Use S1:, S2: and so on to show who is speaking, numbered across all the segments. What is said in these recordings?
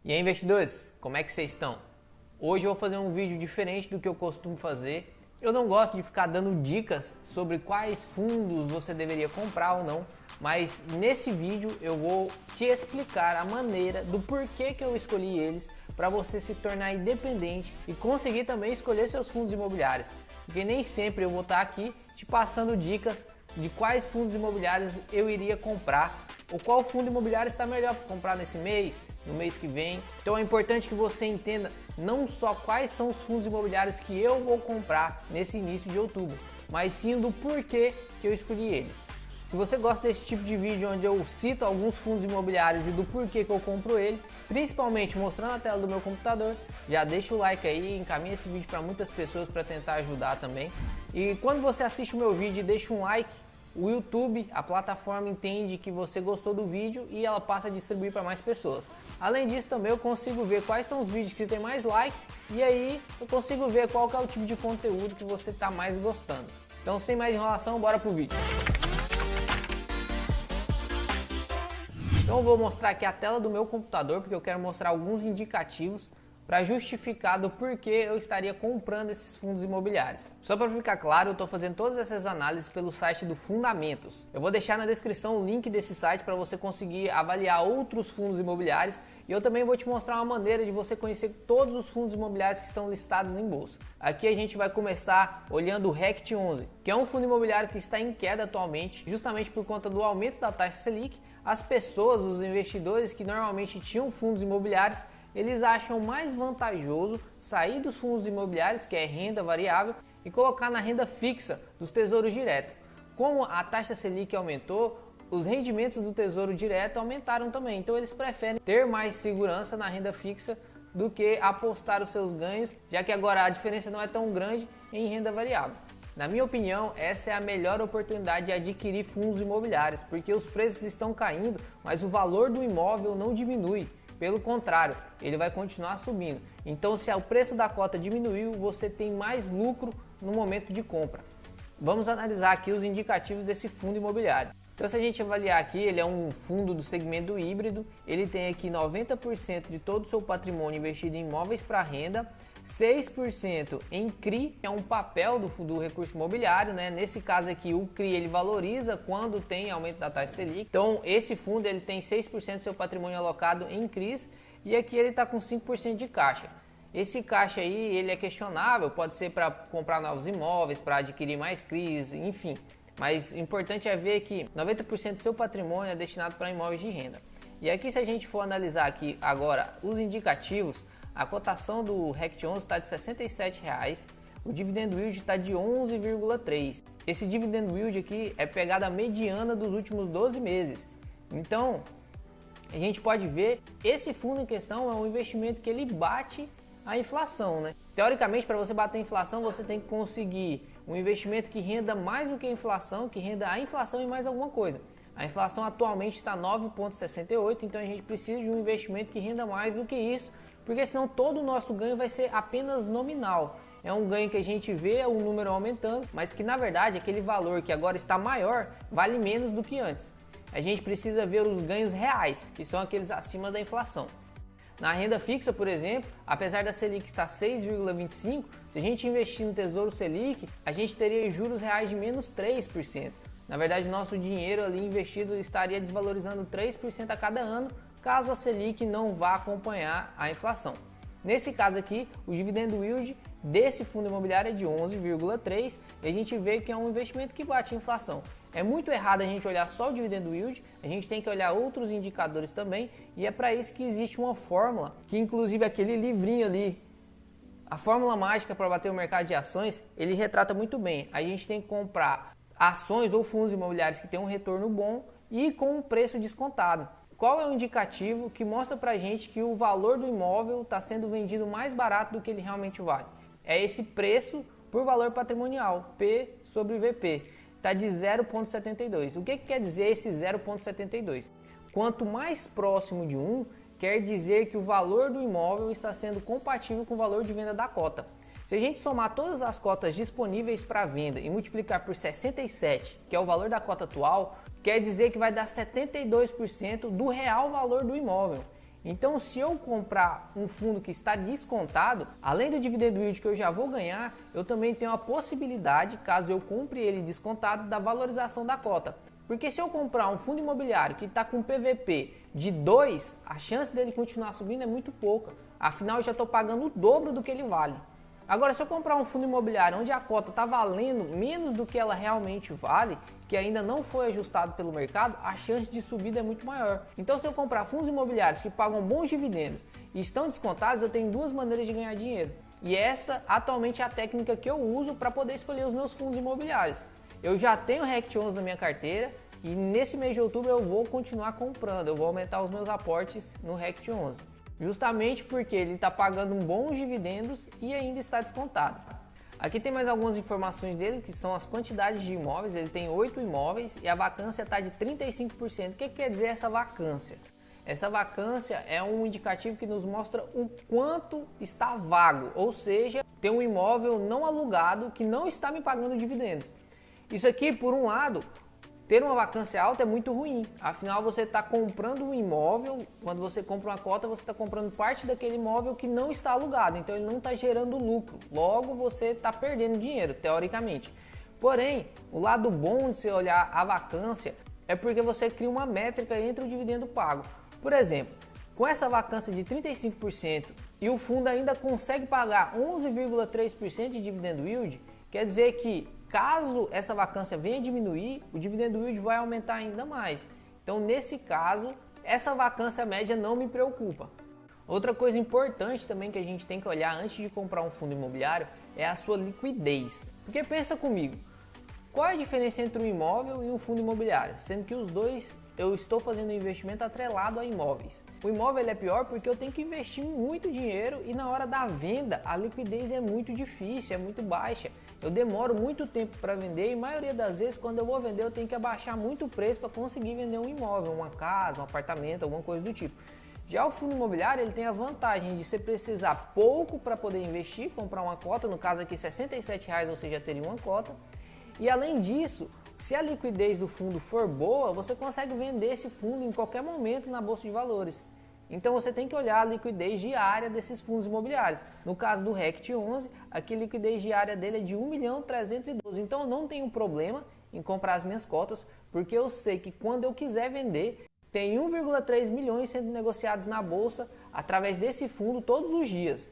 S1: E aí, investidores, como é que vocês estão? Hoje eu vou fazer um vídeo diferente do que eu costumo fazer. Eu não gosto de ficar dando dicas sobre quais fundos você deveria comprar ou não, mas nesse vídeo eu vou te explicar a maneira do porquê que eu escolhi eles para você se tornar independente e conseguir também escolher seus fundos imobiliários. Porque nem sempre eu vou estar aqui te passando dicas de quais fundos imobiliários eu iria comprar ou qual fundo imobiliário está melhor para comprar nesse mês, no mês que vem. Então é importante que você entenda não só quais são os fundos imobiliários que eu vou comprar nesse início de outubro, mas sim do porquê que eu escolhi eles. Se você gosta desse tipo de vídeo onde eu cito alguns fundos imobiliários e do porquê que eu compro ele, principalmente mostrando a tela do meu computador, já deixa o like aí, encaminha esse vídeo para muitas pessoas para tentar ajudar também. E quando você assiste o meu vídeo e deixa um like, o YouTube, a plataforma, entende que você gostou do vídeo e ela passa a distribuir para mais pessoas. Além disso, também eu consigo ver quais são os vídeos que tem mais like e aí eu consigo ver qual que é o tipo de conteúdo que você está mais gostando. Então, sem mais enrolação, bora pro vídeo. Então eu vou mostrar aqui a tela do meu computador porque eu quero mostrar alguns indicativos para justificar do porquê eu estaria comprando esses fundos imobiliários. Só para ficar claro, eu estou fazendo todas essas análises pelo site do Fundamentos. Eu vou deixar na descrição o link desse site para você conseguir avaliar outros fundos imobiliários e eu também vou te mostrar uma maneira de você conhecer todos os fundos imobiliários que estão listados em bolsa. Aqui a gente vai começar olhando o RECT11, que é um fundo imobiliário que está em queda atualmente, justamente por conta do aumento da taxa Selic. As pessoas, os investidores que normalmente tinham fundos imobiliários, eles acham mais vantajoso sair dos fundos imobiliários, que é renda variável, e colocar na renda fixa dos tesouros diretos. Como a taxa Selic aumentou, os rendimentos do tesouro direto aumentaram também, então eles preferem ter mais segurança na renda fixa do que apostar os seus ganhos, já que agora a diferença não é tão grande em renda variável. Na minha opinião, essa é a melhor oportunidade de adquirir fundos imobiliários, porque os preços estão caindo, mas o valor do imóvel não diminui. Pelo contrário, ele vai continuar subindo. Então, se o preço da cota diminuiu, você tem mais lucro no momento de compra. Vamos analisar aqui os indicativos desse fundo imobiliário. Então, se a gente avaliar aqui, ele é um fundo do segmento híbrido. Ele tem aqui 90% de todo o seu patrimônio investido em imóveis para renda, 6% em CRI, que é um papel do recurso imobiliário, né? Nesse caso aqui, o CRI ele valoriza quando tem aumento da taxa Selic. Então, esse fundo ele tem 6% do seu patrimônio alocado em CRIs e aqui ele está com 5% de caixa. Esse caixa aí ele é questionável, pode ser para comprar novos imóveis, para adquirir mais CRIs, enfim. Mas o importante é ver que 90% do seu patrimônio é destinado para imóveis de renda. E aqui, se a gente for analisar aqui agora os indicativos, a cotação do RECT11 está de R$ 67,00, o dividend yield está de 11,3%. Esse dividend yield aqui é pegada mediana dos últimos 12 meses. Então, a gente pode ver, esse fundo em questão é um investimento que ele bate a inflação, né? Teoricamente, para você bater a inflação, você tem que conseguir um investimento que renda mais do que a inflação, que renda a inflação e mais alguma coisa. A inflação atualmente está 9,68, então a gente precisa de um investimento que renda mais do que isso, porque senão todo o nosso ganho vai ser apenas nominal. É um ganho que a gente vê o número aumentando, mas que na verdade aquele valor que agora está maior vale menos do que antes. A gente precisa ver os ganhos reais, que são aqueles acima da inflação. Na renda fixa, por exemplo, apesar da Selic estar 6,25, se a gente investir no Tesouro Selic, a gente teria juros reais de menos 3%. Na verdade, nosso dinheiro ali investido estaria desvalorizando 3% a cada ano, caso a Selic não vá acompanhar a inflação. Nesse caso aqui, o dividend yield desse fundo imobiliário é de 11,3% e a gente vê que é um investimento que bate a inflação. É muito errado a gente olhar só o dividend yield, a gente tem que olhar outros indicadores também e é para isso que existe uma fórmula, que inclusive aquele livrinho ali, a fórmula mágica para bater o mercado de ações, ele retrata muito bem. A gente tem que comprar ações ou fundos imobiliários que têm um retorno bom e com um preço descontado. Qual é o indicativo que mostra pra gente que o valor do imóvel está sendo vendido mais barato do que ele realmente vale? É esse preço por valor patrimonial, P sobre VP, está de 0,72. O que quer dizer esse 0,72? Quanto mais próximo de 1, quer dizer que o valor do imóvel está sendo compatível com o valor de venda da cota. Se a gente somar todas as cotas disponíveis para venda e multiplicar por 67, que é o valor da cota atual, quer dizer que vai dar 72% do real valor do imóvel. Então, se eu comprar um fundo que está descontado, além do dividend yield que eu já vou ganhar, eu também tenho a possibilidade, caso eu compre ele descontado, da valorização da cota. Porque se eu comprar um fundo imobiliário que está com PVP de 2, a chance dele continuar subindo é muito pouca. Afinal, eu já estou pagando o dobro do que ele vale. Agora, se eu comprar um fundo imobiliário onde a cota está valendo menos do que ela realmente vale, que ainda não foi ajustado pelo mercado, a chance de subida é muito maior. Então, se eu comprar fundos imobiliários que pagam bons dividendos e estão descontados, eu tenho duas maneiras de ganhar dinheiro. E essa, atualmente, é a técnica que eu uso para poder escolher os meus fundos imobiliários. Eu já tenho RECT 11 na minha carteira e nesse mês de outubro eu vou continuar comprando, eu vou aumentar os meus aportes no RECT 11. Justamente porque ele está pagando bons dividendos e ainda está descontado. Aqui tem mais algumas informações dele, que são as quantidades de imóveis. Ele tem 8 imóveis e a vacância está de 35%. O que quer dizer essa vacância? Essa vacância é um indicativo que nos mostra o quanto está vago, ou seja, tem um imóvel não alugado que não está me pagando dividendos. Isso aqui, por um lado, ter uma vacância alta é muito ruim, afinal você está comprando um imóvel, quando você compra uma cota você está comprando parte daquele imóvel que não está alugado, então ele não está gerando lucro, logo você está perdendo dinheiro, teoricamente. Porém, o lado bom de você olhar a vacância é porque você cria uma métrica entre o dividendo pago. Por exemplo, com essa vacância de 35% e o fundo ainda consegue pagar 11,3% de dividendo yield, quer dizer que caso essa vacância venha diminuir, o dividendo yield vai aumentar ainda mais. Então, nesse caso, essa vacância média não me preocupa. Outra coisa importante também que a gente tem que olhar antes de comprar um fundo imobiliário é a sua liquidez. Porque pensa comigo, qual é a diferença entre um imóvel e um fundo imobiliário? Sendo que os dois eu estou fazendo um investimento atrelado a imóveis. O imóvel é pior porque eu tenho que investir muito dinheiro e na hora da venda a liquidez é muito difícil, é muito baixa. Eu demoro muito tempo para vender e a maioria das vezes quando eu vou vender eu tenho que abaixar muito o preço para conseguir vender um imóvel, uma casa, um apartamento, alguma coisa do tipo. Já o fundo imobiliário ele tem a vantagem de você precisar pouco para poder investir, comprar uma cota, no caso aqui R$ 67,00 você já teria uma cota. E além disso, se a liquidez do fundo for boa, você consegue vender esse fundo em qualquer momento na Bolsa de Valores. Então você tem que olhar a liquidez diária desses fundos imobiliários. No caso do RECT 11, aqui a liquidez diária dele é de 1.312.000. Então eu não tenho problema em comprar as minhas cotas, porque eu sei que quando eu quiser vender, tem 1,3 milhões sendo negociados na Bolsa através desse fundo todos os dias.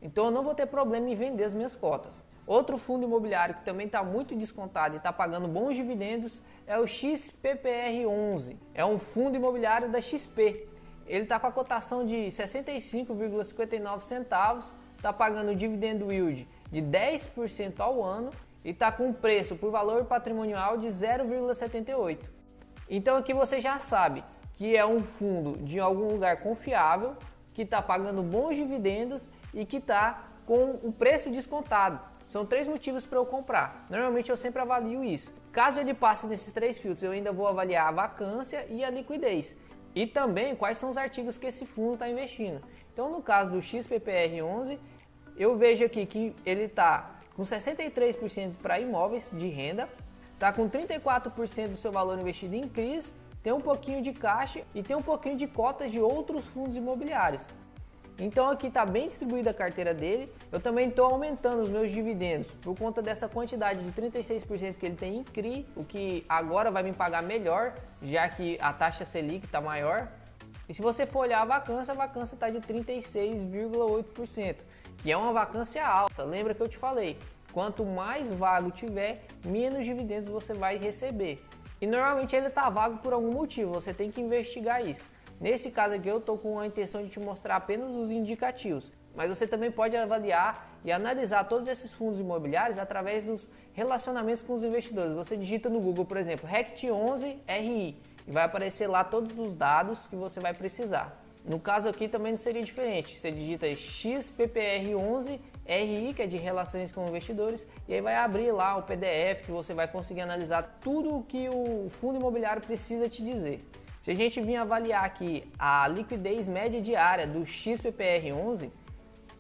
S1: Então eu não vou ter problema em vender as minhas cotas. Outro fundo imobiliário que também está muito descontado e está pagando bons dividendos é o XPPR11. É um fundo imobiliário da XP. Ele está com a cotação de 65,59 centavos, está pagando dividendo yield de 10% ao ano e está com um preço por valor patrimonial de 0,78. Então aqui você já sabe que é um fundo de algum lugar confiável, que está pagando bons dividendos e que está com o preço descontado. São 3 motivos para eu comprar. Normalmente eu sempre avalio isso. Caso ele passe nesses 3 filtros, eu ainda vou avaliar a vacância e a liquidez. E também quais são os artigos que esse fundo está investindo. Então no caso do XPPR11, eu vejo aqui que ele está com 63% para imóveis de renda, está com 34% do seu valor investido em CRIs, tem um pouquinho de caixa e tem um pouquinho de cotas de outros fundos imobiliários. Então aqui está bem distribuída a carteira dele. Eu também estou aumentando os meus dividendos por conta dessa quantidade de 36% que ele tem em CRI, o que agora vai me pagar melhor, já que a taxa Selic está maior. E se você for olhar a vacância está de 36,8%, que é uma vacância alta. Lembra que eu te falei, quanto mais vago tiver, menos dividendos você vai receber. E normalmente ele está vago por algum motivo, você tem que investigar isso. Nesse caso aqui eu estou com a intenção de te mostrar apenas os indicativos, mas você também pode avaliar e analisar todos esses fundos imobiliários através dos relacionamentos com os investidores. Você digita no Google, por exemplo, RECT 11 RI e vai aparecer lá todos os dados que você vai precisar. No caso aqui também não seria diferente, você digita XPPR 11 RI, que é de relações com investidores, e aí vai abrir lá o PDF que você vai conseguir analisar tudo o que o fundo imobiliário precisa te dizer. Se a gente vir avaliar aqui a liquidez média diária do XPPR11,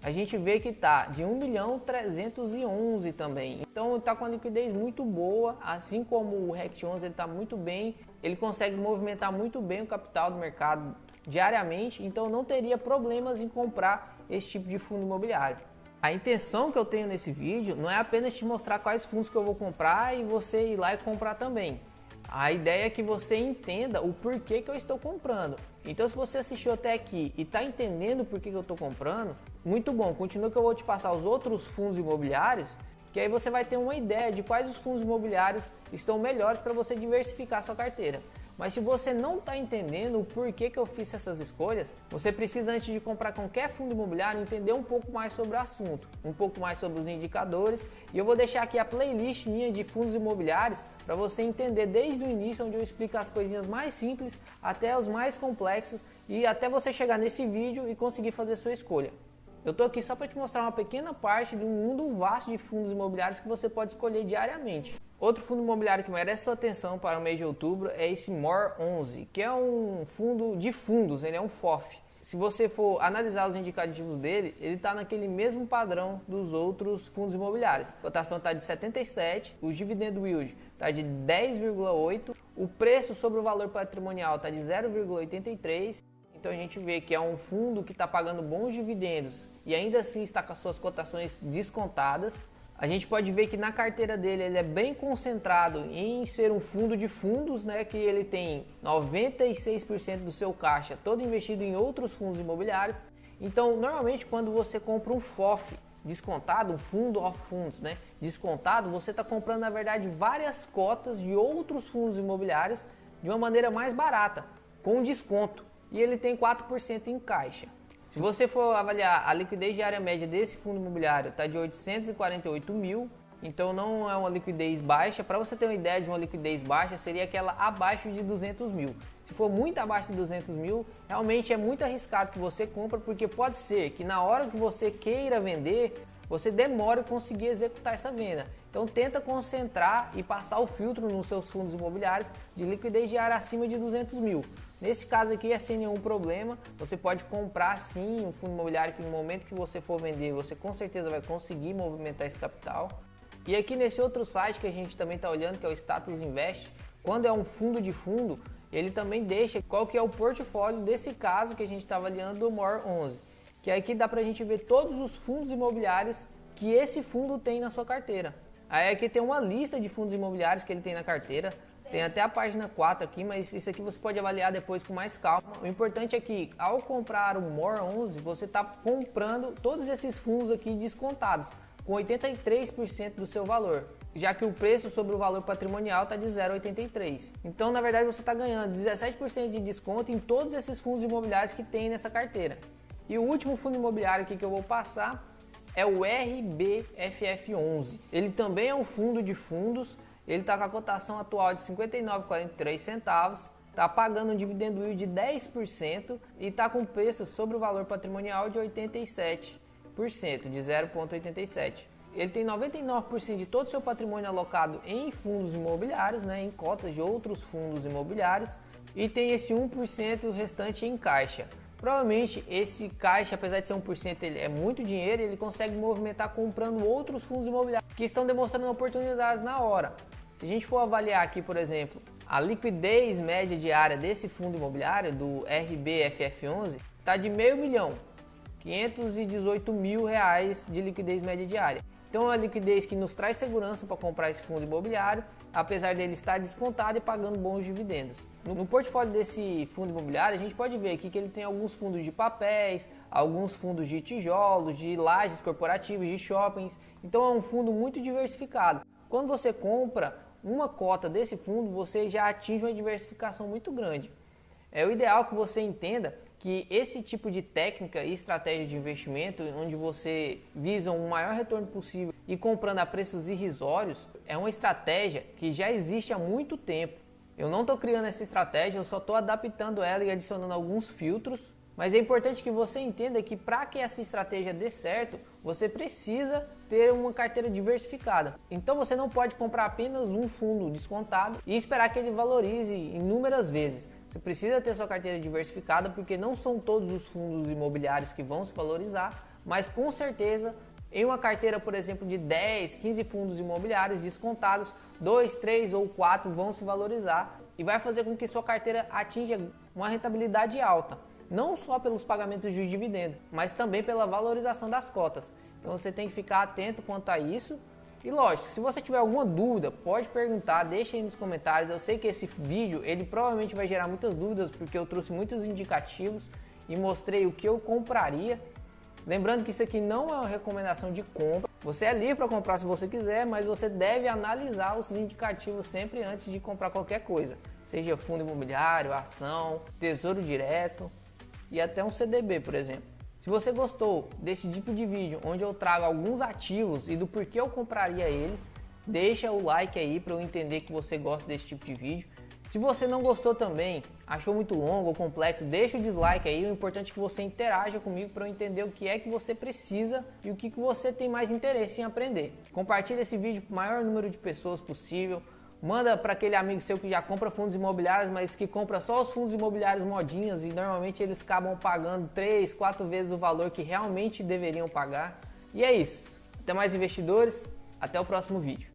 S1: a gente vê que está de 1.311.000 também. Então está com a liquidez muito boa, assim como o RECT 11 ele está muito bem, ele consegue movimentar muito bem o capital do mercado diariamente, então não teria problemas em comprar esse tipo de fundo imobiliário. A intenção que eu tenho nesse vídeo não é apenas te mostrar quais fundos que eu vou comprar e você ir lá e comprar também. A ideia é que você entenda o porquê que eu estou comprando. Então, se você assistiu até aqui e está entendendo o porquê que eu estou comprando, muito bom, continua que eu vou te passar os outros fundos imobiliários, que aí você vai ter uma ideia de quais os fundos imobiliários estão melhores para você diversificar a sua carteira. Mas se você não está entendendo o porquê que eu fiz essas escolhas, você precisa, antes de comprar qualquer fundo imobiliário, entender um pouco mais sobre o assunto, um pouco mais sobre os indicadores, e eu vou deixar aqui a playlist minha de fundos imobiliários para você entender desde o início, onde eu explico as coisinhas mais simples até os mais complexos, e até você chegar nesse vídeo e conseguir fazer sua escolha. Eu estou aqui só para te mostrar uma pequena parte de um mundo vasto de fundos imobiliários que você pode escolher diariamente. Outro fundo imobiliário que merece sua atenção para o mês de outubro é esse MOR11, que é um fundo de fundos, ele é um FOF. Se você for analisar os indicativos dele, ele está naquele mesmo padrão dos outros fundos imobiliários. A cotação está de 77, o dividend yield está de 10,8, o preço sobre o valor patrimonial está de 0,83. Então a gente vê que é um fundo que está pagando bons dividendos e ainda assim está com as suas cotações descontadas. A gente pode ver que na carteira dele ele é bem concentrado em ser um fundo de fundos, né, que ele tem 96% do seu caixa todo investido em outros fundos imobiliários. Então, normalmente quando você compra um FOF descontado, um fundo of funds, né, descontado, você está comprando na verdade várias cotas de outros fundos imobiliários de uma maneira mais barata, com desconto. E ele tem 4% em caixa. Se você for avaliar a liquidez diária média desse fundo imobiliário, está de 848 mil, então não é uma liquidez baixa. Para você ter uma ideia de uma liquidez baixa, seria aquela abaixo de 200 mil. Se for muito abaixo de 200 mil, realmente é muito arriscado que você compra, porque pode ser que na hora que você queira vender, você demore a conseguir executar essa venda. Então tenta concentrar e passar o filtro nos seus fundos imobiliários de liquidez diária acima de 200 mil. Nesse caso aqui é sem nenhum problema, você pode comprar sim um fundo imobiliário que no momento que você for vender, você com certeza vai conseguir movimentar esse capital. E aqui nesse outro site que a gente também está olhando, que é o Status Invest, quando é um fundo de fundo, ele também deixa qual que é o portfólio desse caso que a gente está avaliando do MOR11. Que aqui dá para a gente ver todos os fundos imobiliários que esse fundo tem na sua carteira. Aí aqui tem uma lista de fundos imobiliários que ele tem na carteira. Tem até a página 4 aqui, mas isso aqui você pode avaliar depois com mais calma. O importante é que ao comprar o MOR11, você está comprando todos esses fundos aqui descontados, com 83% do seu valor, já que o preço sobre o valor patrimonial está de 0,83. Então, na verdade, você está ganhando 17% de desconto em todos esses fundos imobiliários que tem nessa carteira. E o último fundo imobiliário aqui que eu vou passar é o RBFF11. Ele também é um fundo de fundos. Ele está com a cotação atual de 59,43 centavos, está pagando um dividend yield de 10% e está com preço sobre o valor patrimonial de 87%, de 0,87. Ele tem 99% de todo o seu patrimônio alocado em fundos imobiliários, né, em cotas de outros fundos imobiliários, e tem esse 1% restante em caixa. Provavelmente esse caixa, apesar de ser 1%, ele é muito dinheiro, ele consegue movimentar comprando outros fundos imobiliários que estão demonstrando oportunidades na hora. Se a gente for avaliar aqui, por exemplo, a liquidez média diária desse fundo imobiliário, do RBFF11, está de R$500 milhão, 518 mil reais de liquidez média diária. Então é uma liquidez que nos traz segurança para comprar esse fundo imobiliário, apesar dele estar descontado e pagando bons dividendos. No portfólio desse fundo imobiliário, a gente pode ver aqui que ele tem alguns fundos de papéis, alguns fundos de tijolos, de lajes corporativas, de shoppings. Então é um fundo muito diversificado. Quando você compra uma cota desse fundo, você já atinge uma diversificação muito grande. É o ideal que você entenda que esse tipo de técnica e estratégia de investimento, onde você visa um maior retorno possível e comprando a preços irrisórios, é uma estratégia que já existe há muito tempo. Eu não estou criando essa estratégia, eu só estou adaptando ela e adicionando alguns filtros, mas é importante que você entenda que para que essa estratégia dê certo, você precisa ter uma carteira diversificada. Então você não pode comprar apenas um fundo descontado e esperar que ele valorize inúmeras vezes. Você precisa ter sua carteira diversificada, porque não são todos os fundos imobiliários que vão se valorizar, mas com certeza em uma carteira, por exemplo, de 10, 15 fundos imobiliários descontados, 2, 3 ou 4 vão se valorizar e vai fazer com que sua carteira atinja uma rentabilidade alta. não só pelos pagamentos de dividendo, mas também pela valorização das cotas. Então você tem que ficar atento quanto a isso. E lógico, se você tiver alguma dúvida, pode perguntar, deixa aí nos comentários. Eu sei que esse vídeo, ele provavelmente vai gerar muitas dúvidas, porque eu trouxe muitos indicativos e mostrei o que eu compraria. Lembrando que isso aqui não é uma recomendação de compra. Você é livre para comprar se você quiser, mas você deve analisar os indicativos sempre antes de comprar qualquer coisa. Seja fundo imobiliário, ação, tesouro direto e até um CDB, por exemplo. Se você gostou desse tipo de vídeo, onde eu trago alguns ativos e do porquê eu compraria eles, deixa o like aí para eu entender que você gosta desse tipo de vídeo. Se você não gostou também, achou muito longo ou complexo, deixa o dislike aí. O importante é que você interaja comigo para eu entender o que é que você precisa e o que você tem mais interesse em aprender. Compartilhe esse vídeo para o maior número de pessoas possível. Manda para aquele amigo seu que já compra fundos imobiliários, mas que compra só os fundos imobiliários modinhas e normalmente eles acabam pagando 3, 4 vezes o valor que realmente deveriam pagar. E é isso. Até mais, investidores. Até o próximo vídeo.